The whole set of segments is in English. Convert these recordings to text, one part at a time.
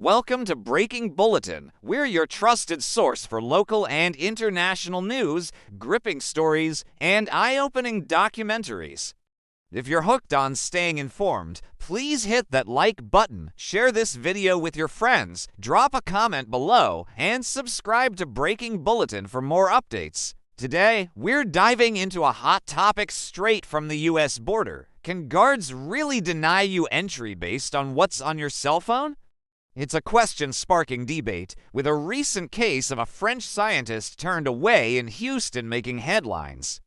Welcome to Breaking Bulletin. We're your trusted source for local and international news, gripping stories, and eye-opening documentaries. If you're hooked on staying informed, please hit that like button, share this video with your friends, drop a comment below, and subscribe to Breaking Bulletin for more updates. Today, we're diving into a hot topic straight from the U.S. border. Can guards really deny you entry based on what's on your cell phone? It's a question sparking debate, with a recent case of a French scientist turned away in Houston making headlines.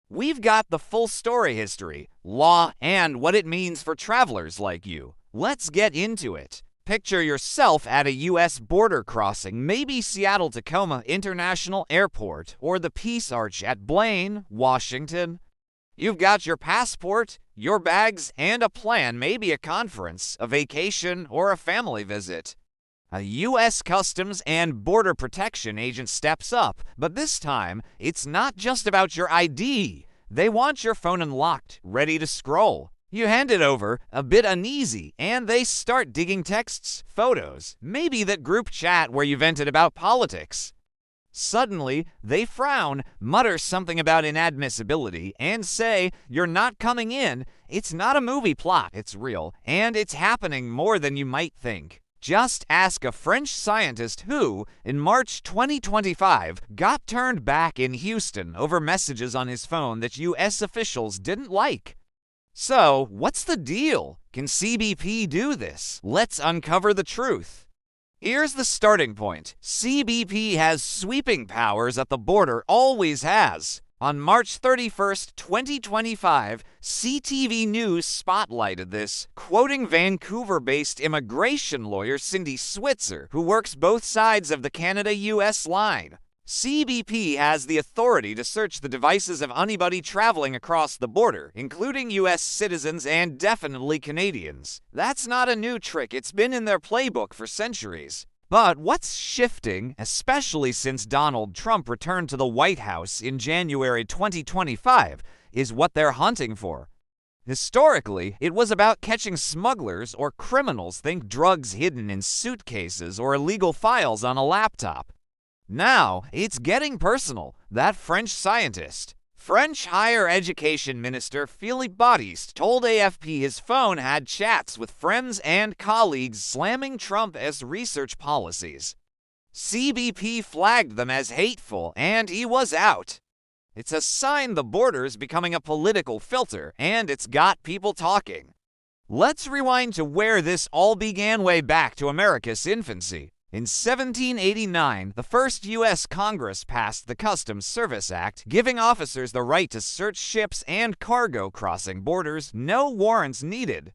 We've got the full story history, law, and what it means for travelers like you. Let's get into it. Picture yourself at a U.S. border crossing, maybe Seattle-Tacoma International Airport or the Peace Arch at Blaine, Washington. You've got your passport, your bags, and a plan, maybe a conference, a vacation, or a family visit. A U.S. Customs and Border Protection agent steps up, but this time, it's not just about your ID. They want your phone unlocked, ready to scroll. You hand it over, a bit uneasy, and they start digging texts, photos, maybe that group chat where you vented about politics. Suddenly, they frown, mutter something about inadmissibility, and say, "You're not coming in. It's not a movie plot, it's real, and it's happening more than you might think." Just ask a French scientist who, in March 2025, got turned back in Houston over messages on his phone that U.S. officials didn't like. So, what's the deal? Can CBP do this? Let's uncover the truth. Here's the starting point. CBP has sweeping powers at the border, always has. On March 31, 2025, CTV News spotlighted this, quoting Vancouver-based immigration lawyer Cindy Switzer, who works both sides of the Canada-US line. CBP has the authority to search the devices of anybody traveling across the border, including U.S. citizens and definitely Canadians. That's not a new trick, it's been in their playbook for centuries. But what's shifting, especially since Donald Trump returned to the White House in January 2025, is what they're hunting for. Historically, it was about catching smugglers or criminals, think drugs hidden in suitcases or illegal files on a laptop. Now, it's getting personal. That French scientist, French Higher Education Minister Philippe Baptiste, told AFP his phone had chats with friends and colleagues slamming Trump's research policies. CBP flagged them as hateful, and he was out. It's a sign the border's becoming a political filter, and it's got people talking. Let's rewind to where this all began way back to America's infancy. In 1789, the first U.S. Congress passed the Customs Service Act, giving officers the right to search ships and cargo crossing borders, no warrants needed.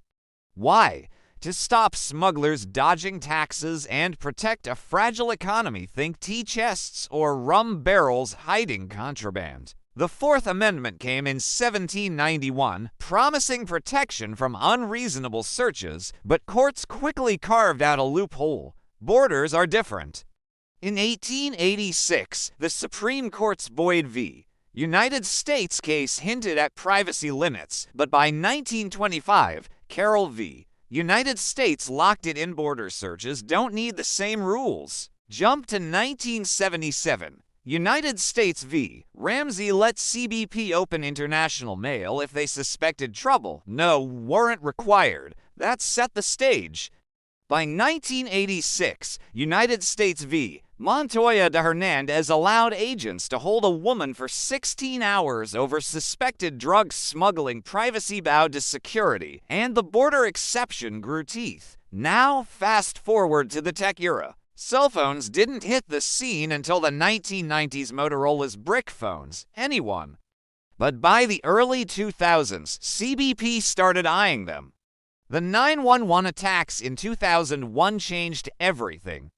Why? To stop smugglers dodging taxes and protect a fragile economy, think tea chests or rum barrels hiding contraband. The Fourth Amendment came in 1791, promising protection from unreasonable searches, but courts quickly carved out a loophole. Borders are different. In 1886, the Supreme Court's Boyd v. United States case hinted at privacy limits, but by 1925, Carroll v. United States locked it in. Border searches don't need the same rules. Jump to 1977. United States v. Ramsey let CBP open international mail if they suspected trouble. No warrant required. That set the stage. By 1986, United States v. Montoya de Hernandez allowed agents to hold a woman for 16 hours over suspected drug smuggling. Privacy bowed to security, and the border exception grew teeth. Now, fast forward to the tech era. Cell phones didn't hit the scene until the 1990s. Motorola's brick phones. Anyone. But by the early 2000s, CBP started eyeing them. The 911 attacks in 2001 changed everything.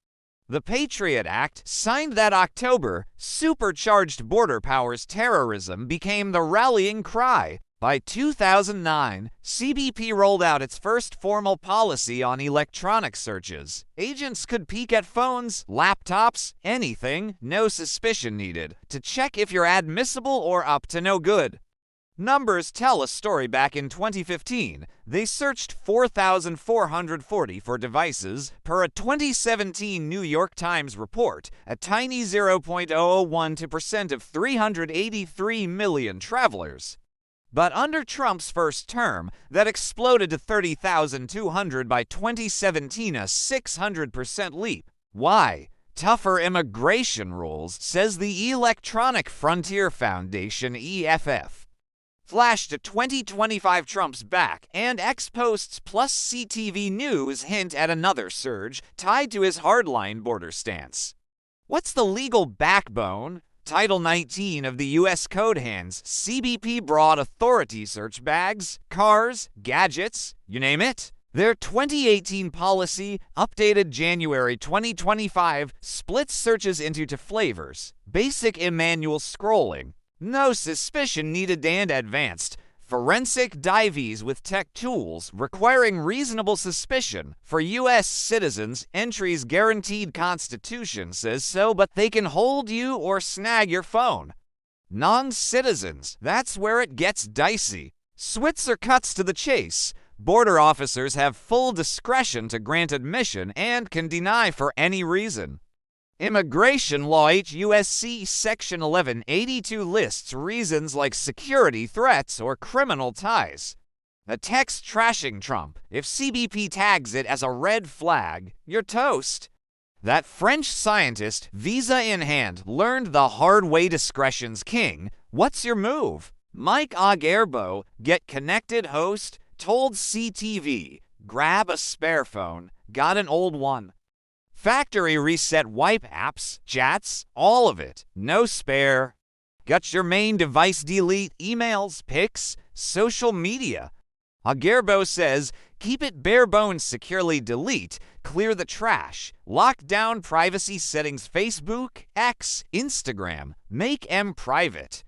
The Patriot Act, signed that October, supercharged border powers. Terrorism became the rallying cry. By 2009, CBP rolled out its first formal policy on electronic searches. Agents could peek at phones, laptops, anything, no suspicion needed, to check if you're admissible or up to no good. Numbers tell a story. Back in 2015, they searched 4,440 for devices per a 2017 New York Times report, a tiny 0.001% of 383 million travelers. But under Trump's first term, that exploded to 30,200 by 2017, a 600% leap. Why? Tougher immigration rules, says the Electronic Frontier Foundation, EFF. Flash to 2025 Trump's back, and X-Posts plus CTV News hint at another surge tied to his hardline border stance. What's the legal backbone? Title 19 of the U.S. Code hands CBP broad authority search bags, cars, gadgets, you name it. Their 2018 policy, updated January 2025, splits searches into two flavors: basic and manual scrolling, no suspicion needed, and advanced, forensic dives with tech tools requiring reasonable suspicion. For U.S. citizens, entries guaranteed. Constitution says so, but they can hold you or snag your phone. Non-citizens, that's where it gets dicey. Switzer cuts to the chase. Border officers have full discretion to grant admission and can deny for any reason. Immigration law HUSC Section 1182 lists reasons like security threats or criminal ties. A text trashing Trump. If CBP tags it as a red flag, you're toast. That French scientist, visa in hand, learned the hard way discretion's king. What's your move? Mike Agerbo, get connected host, told CTV, grab a spare phone, got an old one. Factory reset wipe apps, chats, all of it, no spare. Got your main device delete emails, pics, social media. Agerbo says, keep it bare bones, securely delete, clear the trash, lock down privacy settings, Facebook, X, Instagram, make M private.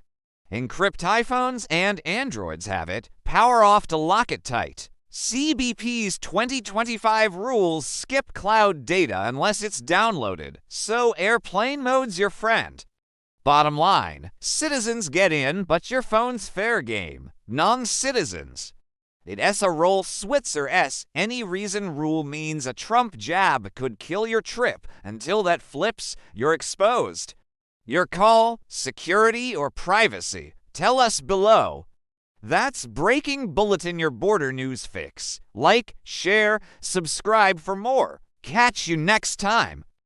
Encrypt iPhones and Androids have it, power off to lock it tight. CBP's 2025 rules skip cloud data unless it's downloaded, so airplane mode's your friend. Bottom line, citizens get in, but your phone's fair game. Non-citizens. It's a roll Switzer S. Any reason rule means a Trump jab could kill your trip. Until that flips, you're exposed. Your call, security or privacy? Tell us below. That's Breaking Bulletin, your border news fix. Like, share, subscribe for more. Catch you next time.